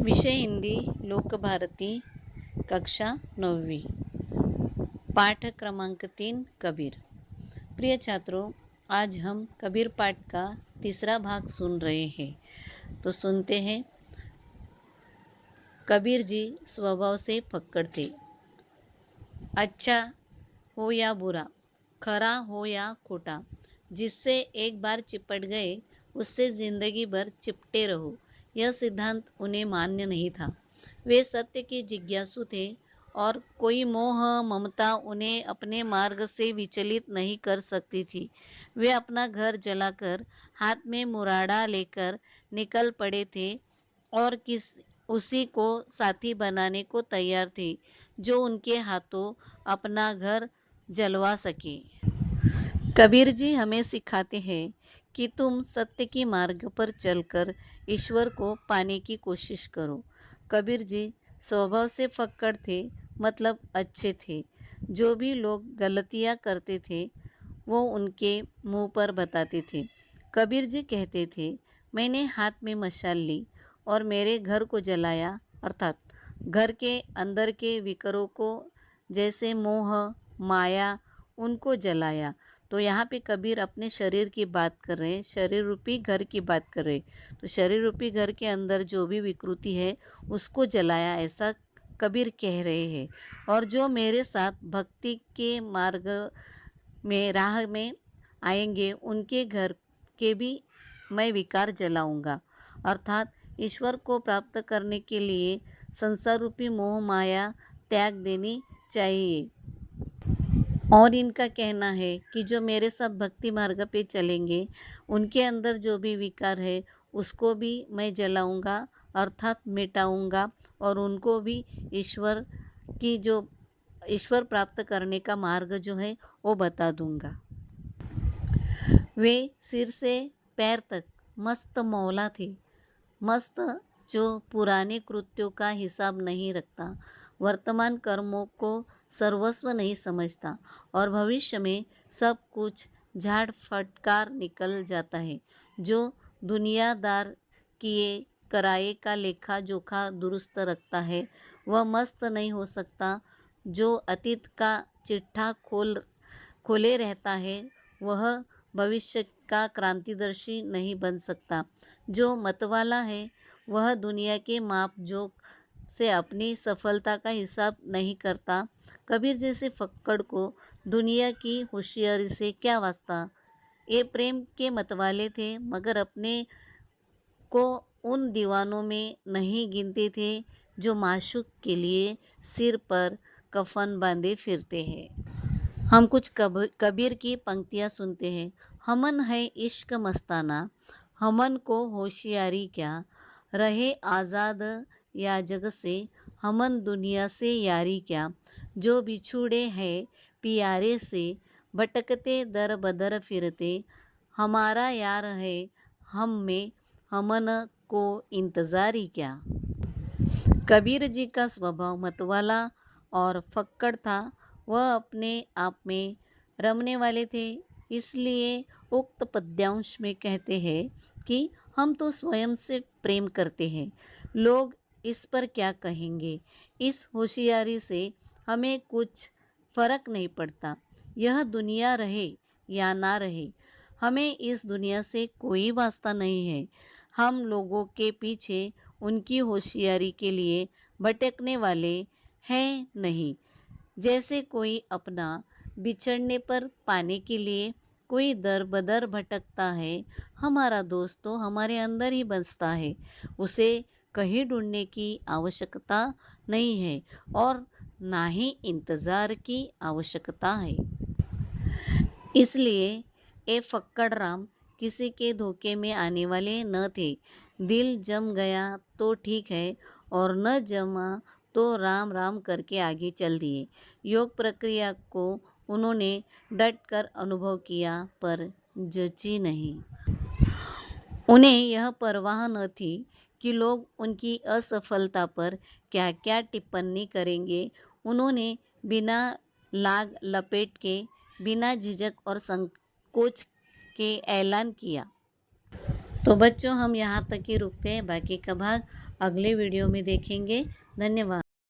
विषय हिंदी लोकभारती कक्षा 9वीं पाठ क्रमांक 3 कबीर। प्रिय छात्रों, आज हम कबीर पाठ का तीसरा भाग सुन रहे हैं। तो सुनते हैं। कबीर जी स्वभाव से फक्कड़ थे। अच्छा हो या बुरा, खरा हो या खोटा, जिससे एक बार चिपट गए उससे जिंदगी भर चिपटे रहो, यह सिद्धांत उन्हें मान्य नहीं था। वे सत्य के जिज्ञासु थे और कोई मोह ममता उन्हें अपने मार्ग से विचलित नहीं कर सकती थी। वे अपना घर जलाकर हाथ में मुराड़ा लेकर निकल पड़े थे और उसी को साथी बनाने को तैयार थे जो उनके हाथों अपना घर जलवा सके। कबीर जी हमें सिखाते हैं कि तुम सत्य की मार्ग पर चलकर ईश्वर को पाने की कोशिश करो। कबीर जी स्वभाव से फक्कड़ थे, मतलब अच्छे थे। जो भी लोग गलतियां करते थे वो उनके मुंह पर बताते थे। कबीर जी कहते थे, मैंने हाथ में मशाल ली और मेरे घर को जलाया, अर्थात घर के अंदर के विकारों को, जैसे मोह माया, उनको जलाया। तो यहाँ पे कबीर अपने शरीर की बात कर रहे हैं, शरीर रूपी घर की बात कर रहे हैं। तो शरीर रूपी घर के अंदर जो भी विकृति है उसको जलाया, ऐसा कबीर कह रहे हैं। और जो मेरे साथ भक्ति के मार्ग में राह में आएंगे उनके घर के भी मैं विकार जलाऊंगा। अर्थात ईश्वर को प्राप्त करने के लिए संसार रूपी मोह माया त्याग देनी चाहिए। और इनका कहना है कि जो मेरे साथ भक्ति मार्ग पे चलेंगे उनके अंदर जो भी विकार है उसको भी मैं जलाऊंगा, अर्थात मिटाऊंगा, और उनको भी ईश्वर प्राप्त करने का मार्ग जो है वो बता दूंगा। वे सिर से पैर तक मस्त मौला थे। मस्त जो पुराने कृत्यों का हिसाब नहीं रखता, वर्तमान कर्मों को सर्वस्व नहीं समझता और भविष्य में सब कुछ झाड़ फटकार निकल जाता है। जो दुनियादार किए कराए का लेखा जोखा दुरुस्त रखता है वह मस्त नहीं हो सकता। जो अतीत का चिट्ठा खोले रहता है वह भविष्य का क्रांतिदर्शी नहीं बन सकता। जो मतवाला है वह दुनिया के माप जोक से अपनी सफलता का हिसाब नहीं करता। कबीर जैसे फक्कड़ को दुनिया की होशियारी से क्या वास्ता। ये प्रेम के मतवाले थे मगर अपने को उन दीवानों में नहीं गिनते थे जो माशूक के लिए सिर पर कफन बांधे फिरते हैं। हम कुछ कबीर की पंक्तियाँ सुनते हैं। हमन है इश्क मस्ताना, हमन को होशियारी क्या, रहे आज़ाद या जग से, हमन दुनिया से यारी क्या। जो बिछुड़े हैं पियारे से, भटकते दर बदर फिरते, हमारा यार है हम में, हमन को इंतज़ारी क्या। कबीर जी का स्वभाव मतवाला और फक्कड़ था। वह अपने आप में रमने वाले थे। इसलिए उक्त पद्यांश में कहते हैं कि हम तो स्वयं से प्रेम करते हैं, लोग इस पर क्या कहेंगे। इस होशियारी से हमें कुछ फर्क नहीं पड़ता। यह दुनिया रहे या ना रहे, हमें इस दुनिया से कोई वास्ता नहीं है। हम लोगों के पीछे उनकी होशियारी के लिए भटकने वाले हैं नहीं। जैसे कोई अपना बिछड़ने पर पाने के लिए कोई दर बदर भटकता है, हमारा दोस्त तो हमारे अंदर ही बसता है। उसे कहीं ढूंढने की आवश्यकता नहीं है और ना ही इंतज़ार की आवश्यकता है। इसलिए ये फक्कड़ राम किसी के धोखे में आने वाले न थे। दिल जम गया तो ठीक है और न जमा तो राम राम करके आगे चल दिए। योग प्रक्रिया को उन्होंने डट कर अनुभव किया पर जची नहीं। उन्हें यह परवाह न थी कि लोग उनकी असफलता पर क्या क्या टिप्पणी करेंगे। उन्होंने बिना लाग लपेट के, बिना झिझक और संकोच के ऐलान किया, तो बच्चों हम यहाँ तक ही रुकते हैं, बाकी का भाग अगले वीडियो में देखेंगे। धन्यवाद।